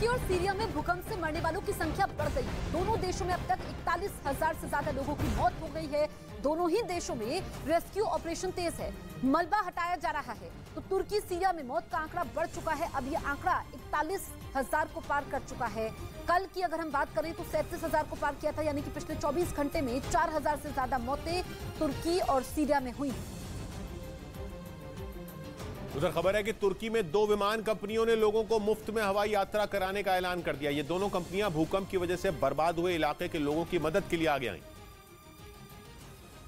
और सीरिया में भूकंप से मरने वालों की संख्या बढ़ गई है। दोनों देशों में अब तक 41,000 से ज्यादा लोगों की मौत हो गई है। दोनों ही देशों में रेस्क्यू ऑपरेशन तेज है, मलबा हटाया जा रहा है। तो तुर्की सीरिया में मौत का आंकड़ा बढ़ चुका है, अब यह आंकड़ा 41,000 को पार कर चुका है। कल की अगर हम बात करें तो 37,000 को पार किया था, यानी कि पिछले 24 घंटे में 4,000 से ज्यादा मौतें तुर्की और सीरिया में हुई। उधर खबर है कि तुर्की में 2 विमान कंपनियों ने लोगों को मुफ्त में हवाई यात्रा कराने का ऐलान कर दिया। ये दोनों कंपनियां भूकंप की वजह से बर्बाद हुए इलाके के लोगों की मदद के लिए आगे आई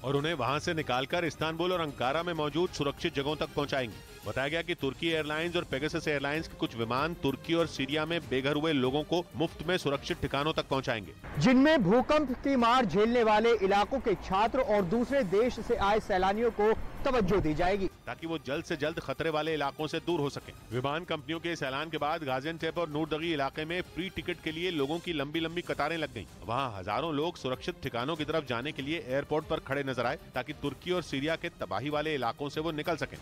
और उन्हें वहां से निकालकर इस्तांबुल और अंकारा में मौजूद सुरक्षित जगहों तक पहुंचाएंगी। बताया गया कि तुर्की एयरलाइंस और पेगासस एयरलाइंस के कुछ विमान तुर्की और सीरिया में बेघर हुए लोगों को मुफ्त में सुरक्षित ठिकानों तक पहुंचाएंगे, जिनमें भूकंप की मार झेलने वाले इलाकों के छात्र और दूसरे देश से आए सैलानियों को तवज्जो दी जाएगी, ताकि वो जल्द से जल्द खतरे वाले इलाकों से दूर हो सके। विमान कंपनियों के इस ऐलान के बाद गाजियान्तेप और नूरदगी इलाके में फ्री टिकट के लिए लोगों की लंबी लंबी कतारें लग गईं। वहां हजारों लोग सुरक्षित ठिकानों की तरफ जाने के लिए एयरपोर्ट पर खड़े नजर आए, ताकि तुर्की और सीरिया के तबाही वाले इलाकों से वो निकल सकें।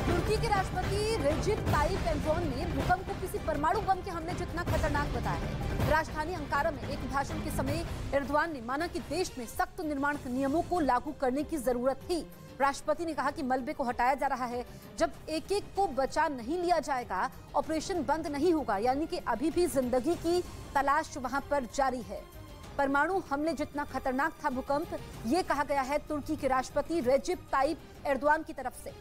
तुर्की के राष्ट्रपति रेजिप ताइप एर्दोगान ने भूकंप को किसी परमाणु बम के हमले जितना खतरनाक बताया है। राजधानी अंकारा में एक भाषण के समय एर्दोगान ने माना कि देश में सख्त निर्माण नियमों को लागू करने की जरूरत थी। राष्ट्रपति ने कहा कि मलबे को हटाया जा रहा है, जब एक एक को बचा नहीं लिया जाएगा ऑपरेशन बंद नहीं होगा, यानी कि अभी भी जिंदगी की तलाश वहां पर जारी है। परमाणु हमले जितना खतरनाक था भूकंप, ये कहा गया है तुर्की के राष्ट्रपति रेजिप ताइप एर्दोगान की तरफ से।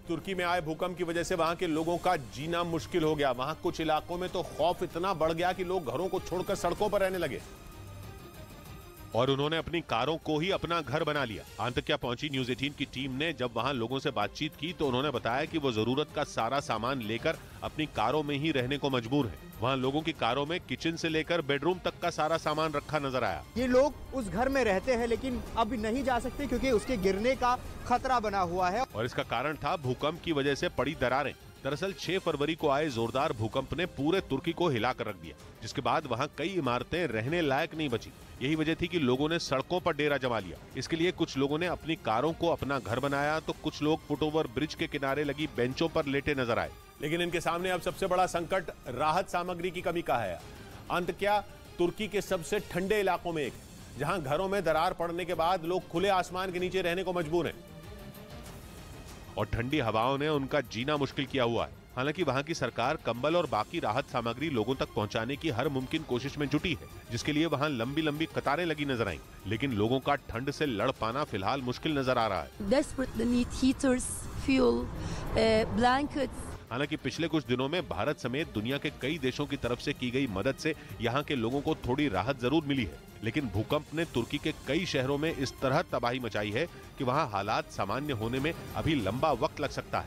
तुर्की में आए भूकंप की वजह से वहां के लोगों का जीना मुश्किल हो गया। वहां कुछ इलाकों में तो खौफ इतना बढ़ गया कि लोग घरों को छोड़कर सड़कों पर रहने लगे और उन्होंने अपनी कारों को ही अपना घर बना लिया। अंतक्या पहुंची न्यूज 18 की टीम ने जब वहां लोगों से बातचीत की तो उन्होंने बताया कि वो जरूरत का सारा सामान लेकर अपनी कारों में ही रहने को मजबूर है। वहां लोगों की कारों में किचन से लेकर बेडरूम तक का सारा सामान रखा नजर आया। ये लोग उस घर में रहते हैं लेकिन अब नहीं जा सकते क्योंकि उसके गिरने का खतरा बना हुआ है और इसका कारण था भूकंप की वजह से पड़ी दरारें। दरअसल 6 फरवरी को आए जोरदार भूकंप ने पूरे तुर्की को हिलाकर रख दिया, जिसके बाद वहां कई इमारतें रहने लायक नहीं बची। यही वजह थी कि लोगों ने सड़कों पर डेरा जमा लिया। इसके लिए कुछ लोगों ने अपनी कारों को अपना घर बनाया तो कुछ लोग फुटओवर ब्रिज के किनारे लगी बेंचों पर लेटे नजर आए। लेकिन इनके सामने अब सबसे बड़ा संकट राहत सामग्री की कमी का है। अंतक्या तुर्की के सबसे ठंडे इलाकों में एक, जहां घरों में दरार पड़ने के बाद लोग खुले आसमान के नीचे रहने को मजबूर हैं और ठंडी हवाओं ने उनका जीना मुश्किल किया हुआ है। हालांकि वहां की सरकार कंबल और बाकी राहत सामग्री लोगों तक पहुंचाने की हर मुमकिन कोशिश में जुटी है, जिसके लिए वहां लंबी लंबी कतारें लगी नजर आईं। लेकिन लोगों का ठंड से लड़ पाना फिलहाल मुश्किल नजर आ रहा है। Desperately need heaters, fuel, blankets. हालांकि पिछले कुछ दिनों में भारत समेत दुनिया के कई देशों की तरफ से की गई मदद से यहाँ के लोगों को थोड़ी राहत जरूर मिली है, लेकिन भूकंप ने तुर्की के कई शहरों में इस तरह तबाही मचाई है कि वहाँ हालात सामान्य होने में अभी लंबा वक्त लग सकता है।